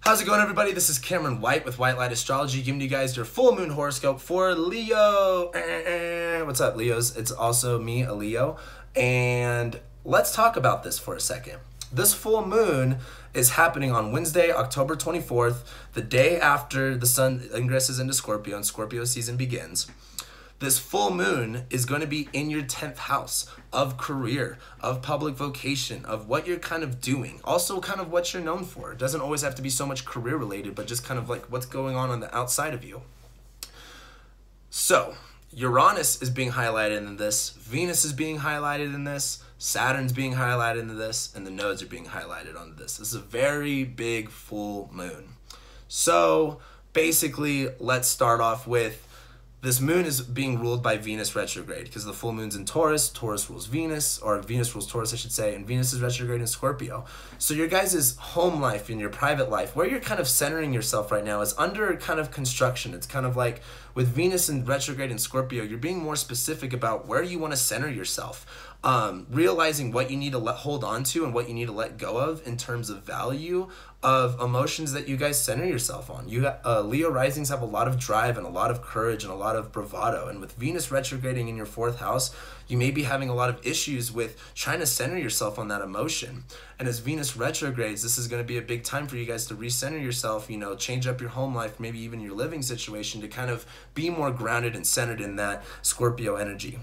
How's it going, everybody? This is Cameron White with White Light Astrology, giving you guys your full moon horoscope for Leo. What's up, Leos? It's also me, a Leo. And let's talk about this for a second. This full moon is happening on Wednesday, October 24th, the day after the sun ingresses into Scorpio and Scorpio season begins. This full moon is going to be in your 10th house of career, of public vocation, of what you're kind of doing. Also kind of what you're known for. It doesn't always have to be so much career related, but just kind of like what's going on the outside of you. So Uranus is being highlighted in this, Venus is being highlighted in this, Saturn's being highlighted in this, and the nodes are being highlighted on this. This is a very big full moon. So basically, let's start off with this moon is being ruled by Venus retrograde because the full moon's in Taurus. Taurus rules Venus, or Venus rules Taurus, I should say, and Venus is retrograde in Scorpio. So your guys' home life and your private life, where you're kind of centering yourself right now, is under kind of construction. It's kind of like with Venus in retrograde in Scorpio, you're being more specific about where you want to center yourself. Realizing what you need to hold on to and what you need to let go of in terms of value of emotions that you guys center yourself on. You Leo risings have a lot of drive and a lot of courage and a lot of bravado, and with Venus retrograding in your 4th house, you may be having a lot of issues with trying to center yourself on that emotion. And as Venus retrogrades, this is going to be a big time for you guys to recenter yourself, change up your home life, maybe even your living situation, to kind of be more grounded and centered in that Scorpio energy.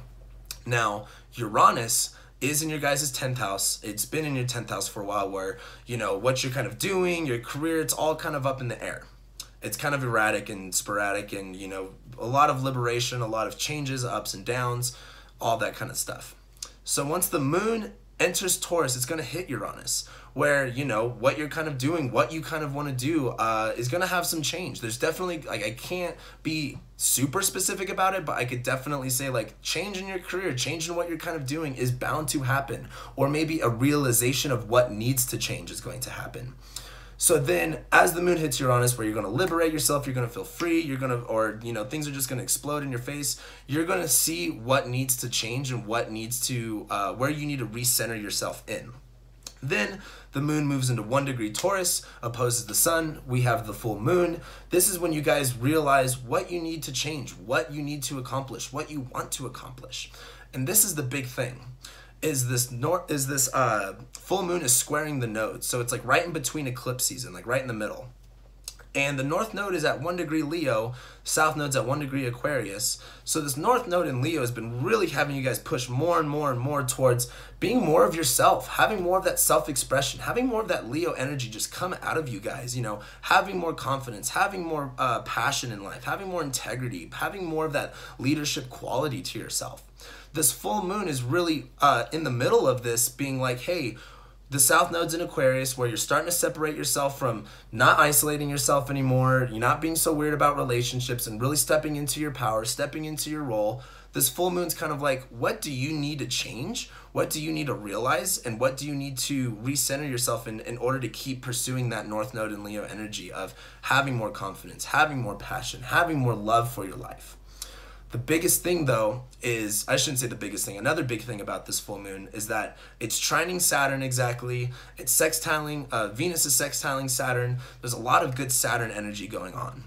Now, Uranus is in your guys' 10th house. It's been in your 10th house for a while, where, what you're kind of doing, your career, it's all kind of up in the air. It's kind of erratic and sporadic and, a lot of liberation, a lot of changes, ups and downs, all that kind of stuff. So once the moon enters Taurus, it's going to hit Uranus, where, what you're kind of doing, what you kind of want to do is going to have some change. There's definitely, I can't be super specific about it, but I could definitely say, change in your career, change in what you're kind of doing is bound to happen, or maybe a realization of what needs to change is going to happen. So then, as the moon hits Uranus, where you're going to liberate yourself, you're going to feel free, you're going to, things are just going to explode in your face, you're going to see what needs to change and what needs to, where you need to recenter yourself in. Then the moon moves into 1 degree Taurus, opposes the sun. We have the full moon. This is when you guys realize what you need to change, what you need to accomplish, what you want to accomplish. And this is the big thing. This full moon is squaring the nodes. So it's like right in between eclipse season, like right in the middle. And the north node is at 1 degree Leo, south node's at 1 degree Aquarius. So this north node in Leo has been really having you guys push more and more and more towards being more of yourself, having more of that self-expression, having more of that Leo energy just come out of you guys, having more confidence, having more passion in life, having more integrity, having more of that leadership quality to yourself. This full moon is really in the middle of this, being like, hey, the south node's in Aquarius, where you're starting to separate yourself from not isolating yourself anymore. You're not being so weird about relationships and really stepping into your power, stepping into your role. This full moon's kind of like, what do you need to change? What do you need to realize? And what do you need to recenter yourself in order to keep pursuing that north node in Leo energy of having more confidence, having more passion, having more love for your life? The biggest thing, though, is, I shouldn't say the biggest thing, another big thing about this full moon is that it's trining Saturn exactly. It's sextiling, Venus is sextiling Saturn. There's a lot of good Saturn energy going on.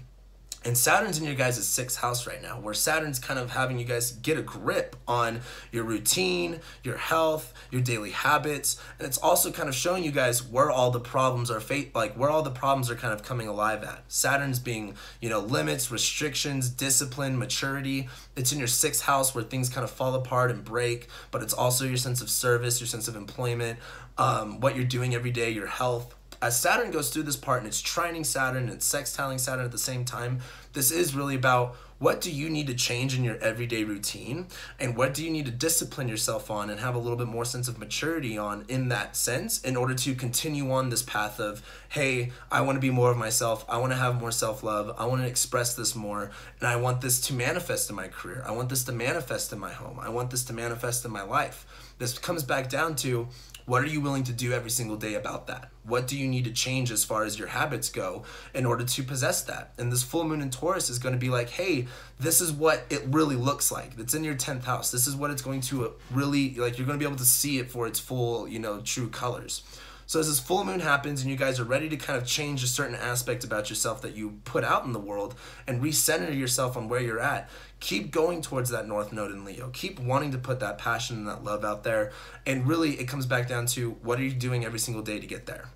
And Saturn's in your guys' 6th house right now, where Saturn's kind of having you guys get a grip on your routine, your health, your daily habits, and it's also kind of showing you guys where all the problems are where all the problems are kind of coming alive at. Saturn's being, limits, restrictions, discipline, maturity. It's in your 6th house, where things kind of fall apart and break, but it's also your sense of service, your sense of employment, what you're doing every day, your health. As Saturn goes through this part and it's trining Saturn and it's sextiling Saturn at the same time, this is really about what do you need to change in your everyday routine, and what do you need to discipline yourself on and have a little bit more sense of maturity on in that sense, in order to continue on this path of, hey, I want to be more of myself, I want to have more self-love, I want to express this more, and I want this to manifest in my career, I want this to manifest in my home, I want this to manifest in my life. This comes back down to, what are you willing to do every single day about that? What do you need to change as far as your habits go in order to possess that? And this full moon in Taurus is going to be like, hey, this is what it really looks like. It's in your 10th house. This is what it's going to really, you're going to be able to see it for its full, true colors. So as this full moon happens and you guys are ready to kind of change a certain aspect about yourself that you put out in the world and recenter yourself on where you're at, keep going towards that North Node in Leo. Keep wanting to put that passion and that love out there. And really, it comes back down to what are you doing every single day to get there?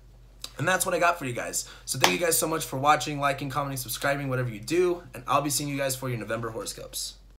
And that's what I got for you guys. So thank you guys so much for watching, liking, commenting, subscribing, whatever you do. And I'll be seeing you guys for your November horoscopes.